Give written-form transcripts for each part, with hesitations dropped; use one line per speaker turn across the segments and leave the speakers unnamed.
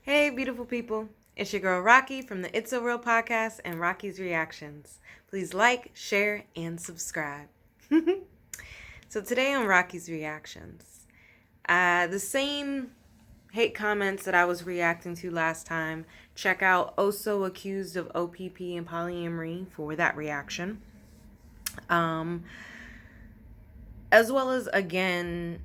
Hey, beautiful people. It's your girl Rocqi from the It's So Real podcast and Rocky's Reactions. Please like, share, and subscribe. So today on Rocky's Reactions, the same hate comments that I was reacting to last time. Check out Also Accused of OPP and Polyamory for that reaction. As well as, again,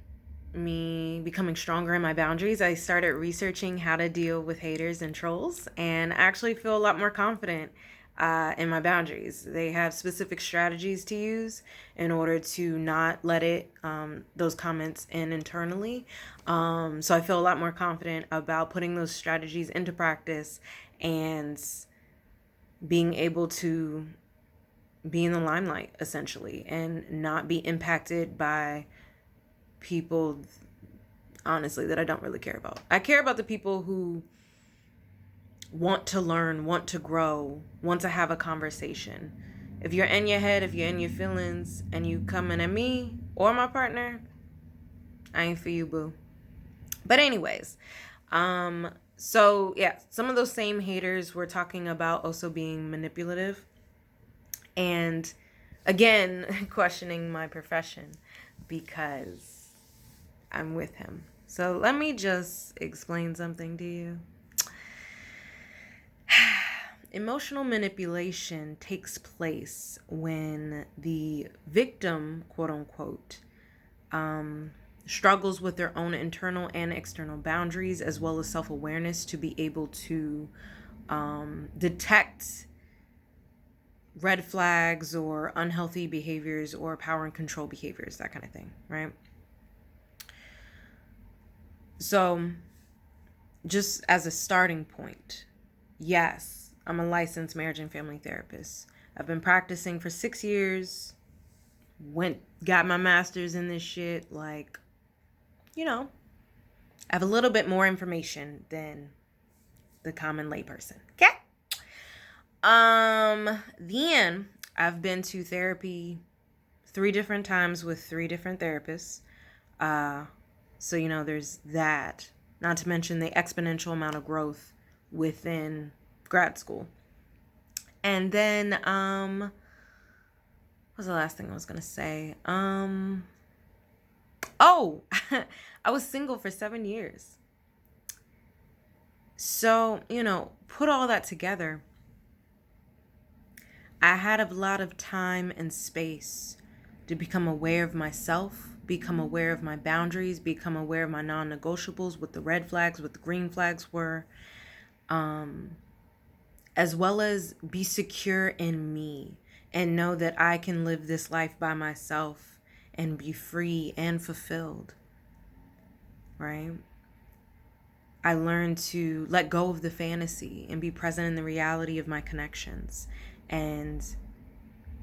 me becoming stronger in my boundaries, I started researching how to deal with haters and trolls, and I actually feel a lot more confident in my boundaries. They have specific strategies to use in order to not let those comments in internally. So I feel a lot more confident about putting those strategies into practice and being able to be in the limelight, essentially, and not be impacted by people, honestly, that I don't really care about. I care about the people who want to learn, want to grow, want to have a conversation. If you're in your head, if you're in your feelings, and you coming at me or my partner, I ain't for you, boo. But anyways, so yeah, some of those same haters were talking about also being manipulative and, again, questioning my profession because I'm with him. So let me just explain something to you. Emotional manipulation takes place when the victim, quote unquote, struggles with their own internal and external boundaries as well as self-awareness to be able to detect red flags or unhealthy behaviors or power and control behaviors, that kind of thing, right? So just as a starting point, yes, I'm a licensed marriage and family therapist. I've been practicing for 6 years, got my master's in this shit. Like, I have a little bit more information than the common layperson. Okay? Then I've been to therapy 3 different times with 3 different therapists. So, there's that. Not to mention the exponential amount of growth within grad school. And then, what was the last thing I was going to say? Oh, I was single for 7 years. So, put all that together. I had a lot of time and space to become aware of myself, become aware of my boundaries, become aware of my non-negotiables, what the red flags, what the green flags were, as well as be secure in me and know that I can live this life by myself and be free and fulfilled, right? I learned to let go of the fantasy and be present in the reality of my connections, and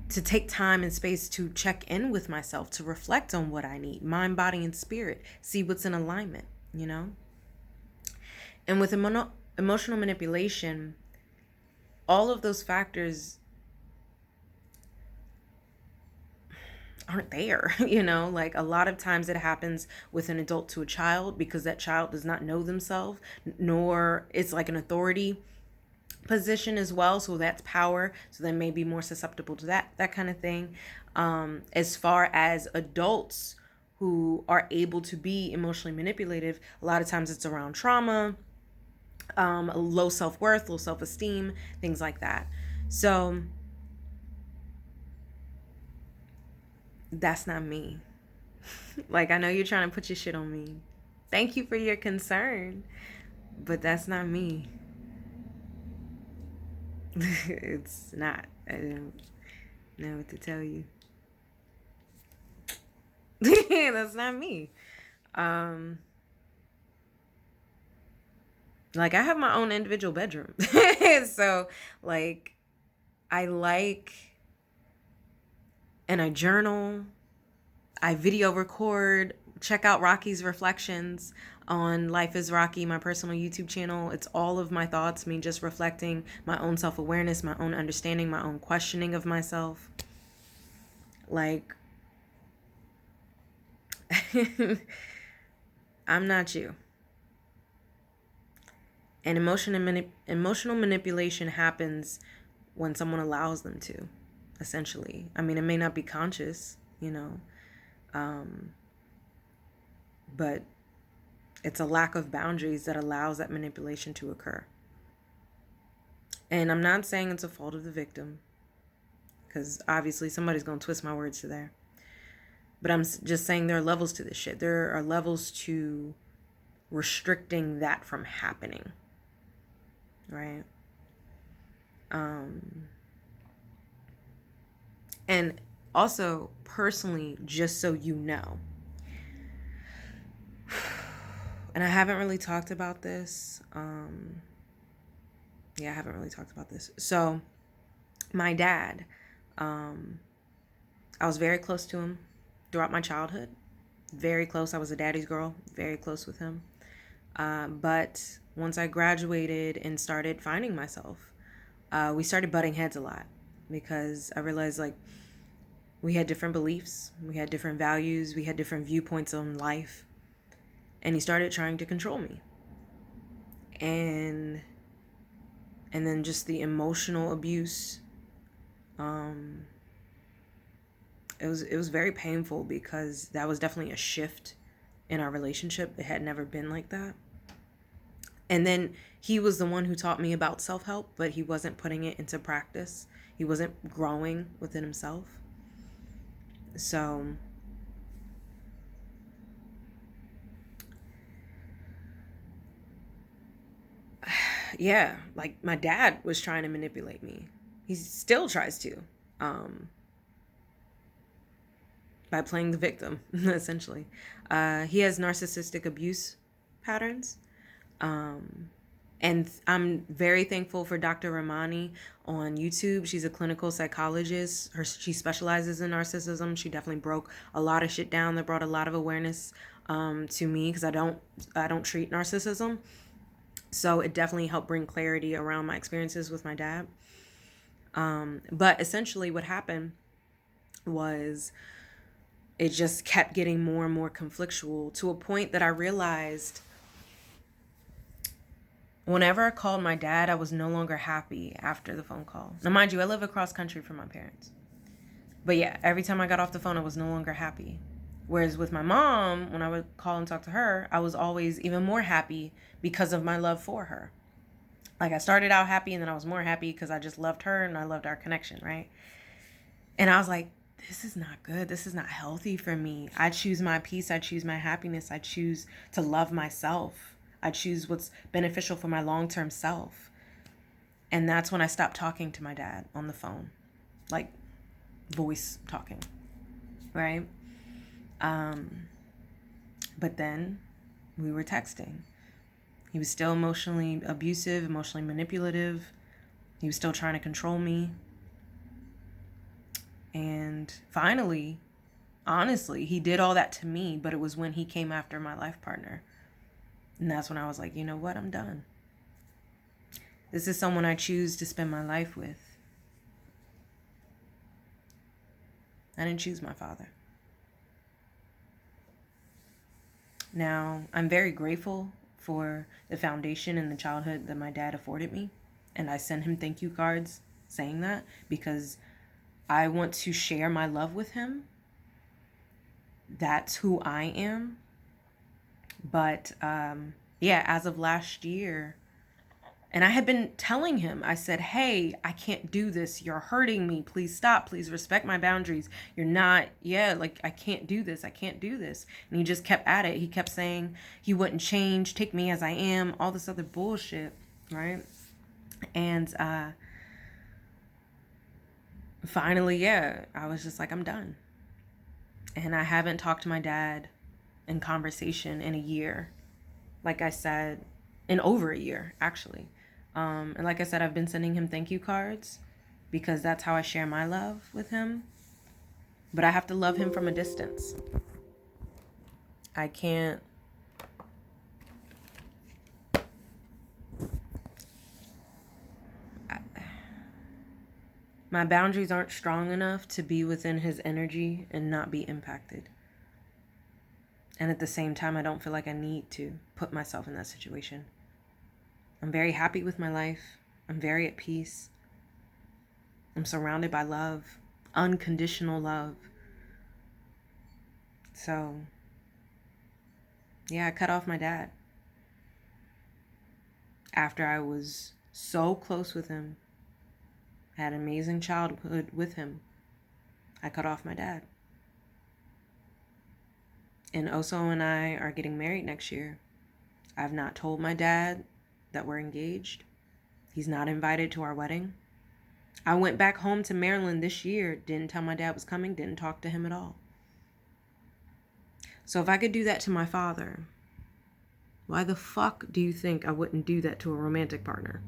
to take time and space to check in with myself, to reflect on what I need, mind, body, and spirit, see what's in alignment, And with emotional manipulation, all of those factors aren't there, like a lot of times it happens with an adult to a child because that child does not know themselves, nor it's like an authority position as well, so that's power, so they may be more susceptible to that kind of thing. As far as adults who are able to be emotionally manipulative, a lot of times it's around trauma, low self-worth, low self-esteem, things like that. So that's not me. Like, I know you're trying to put your shit on me. Thank you for your concern, but that's not me. It's not. I don't know what to tell you. That's not me. Like, I have my own individual bedroom. So, like, and I journal, I video record. Check out Rocky's Reflections on Life is Rocqi, my personal YouTube channel. It's all of my thoughts, me just reflecting my own self-awareness, my own understanding, my own questioning of myself. Like, I'm not you. And emotional manipulation happens when someone allows them to, essentially. I mean, it may not be conscious, but it's a lack of boundaries that allows that manipulation to occur. And I'm not saying it's a fault of the victim, because obviously somebody's going to twist my words to there. But I'm just saying there are levels to this shit. There are levels to restricting that from happening. Right? And also, personally, just so you know, and I haven't really talked about this. I haven't really talked about this. So, my dad, I was very close to him throughout my childhood. Very close. I was a daddy's girl. Very close with him. But once I graduated and started finding myself, we started butting heads a lot, because I realized, like, we had different beliefs, we had different values, we had different viewpoints on life, and he started trying to control me. And then just the emotional abuse. It was very painful, because that was definitely a shift in our relationship. It had never been like that. And then he was the one who taught me about self-help, but he wasn't putting it into practice. He wasn't growing within himself. So yeah, like, my dad was trying to manipulate me. He still tries to, by playing the victim, essentially. He has narcissistic abuse patterns. And I'm very thankful for Dr. Ramani on YouTube. She's a clinical psychologist. She specializes in narcissism. She definitely broke a lot of shit down that brought a lot of awareness to me, because I don't treat narcissism. So it definitely helped bring clarity around my experiences with my dad. But essentially what happened was, it just kept getting more and more conflictual, to a point that I realized whenever I called my dad, I was no longer happy after the phone call. Now, mind you, I live across country from my parents. But yeah, every time I got off the phone, I was no longer happy. Whereas with my mom, when I would call and talk to her, I was always even more happy because of my love for her. Like, I started out happy, and then I was more happy because I just loved her and I loved our connection, right? And I was like, this is not good. This is not healthy for me. I choose my peace. I choose my happiness. I choose to love myself. I choose what's beneficial for my long-term self. And that's when I stopped talking to my dad on the phone. Like, voice talking, right? But then we were texting. He was still emotionally abusive, emotionally manipulative. He was still trying to control me. And finally, honestly, he did all that to me, but it was when he came after my life partner. And that's when I was like, you know what? I'm done. This is someone I choose to spend my life with. I didn't choose my father. Now, I'm very grateful for the foundation and the childhood that my dad afforded me. And I send him thank you cards saying that, because I want to share my love with him. That's who I am. But as of last year, and I had been telling him, I said, hey, I can't do this. You're hurting me. Please stop. Please respect my boundaries. You're not, I can't do this. I can't do this. And he just kept at it. He kept saying he wouldn't change, take me as I am, all this other bullshit, right? And finally, I was just like, I'm done. And I haven't talked to my dad in conversation in a year. Like I said, in over a year, actually. And like I said, I've been sending him thank you cards, because that's how I share my love with him. But I have to love him from a distance. I can't. My boundaries aren't strong enough to be within his energy and not be impacted. And at the same time, I don't feel like I need to put myself in that situation. I'm very happy with my life. I'm very at peace. I'm surrounded by love, unconditional love. So, yeah, I cut off my dad after I was so close with him. I had an amazing childhood with him. I cut off my dad. And Oso and I are getting married next year. I've not told my dad that we're engaged. He's not invited to our wedding. I went back home to Maryland this year, didn't tell my dad was coming, didn't talk to him at all. So if I could do that to my father, why the fuck do you think I wouldn't do that to a romantic partner?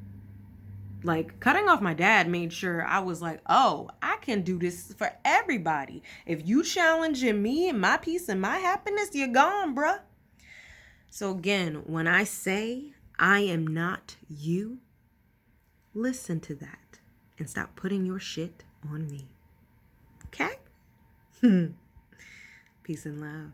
Like, cutting off my dad made sure I was like, oh, I can do this for everybody. If you challenging me and my peace and my happiness, you're gone, bruh. So again, when I say I am not you, listen to that and stop putting your shit on me. Okay? Peace and love.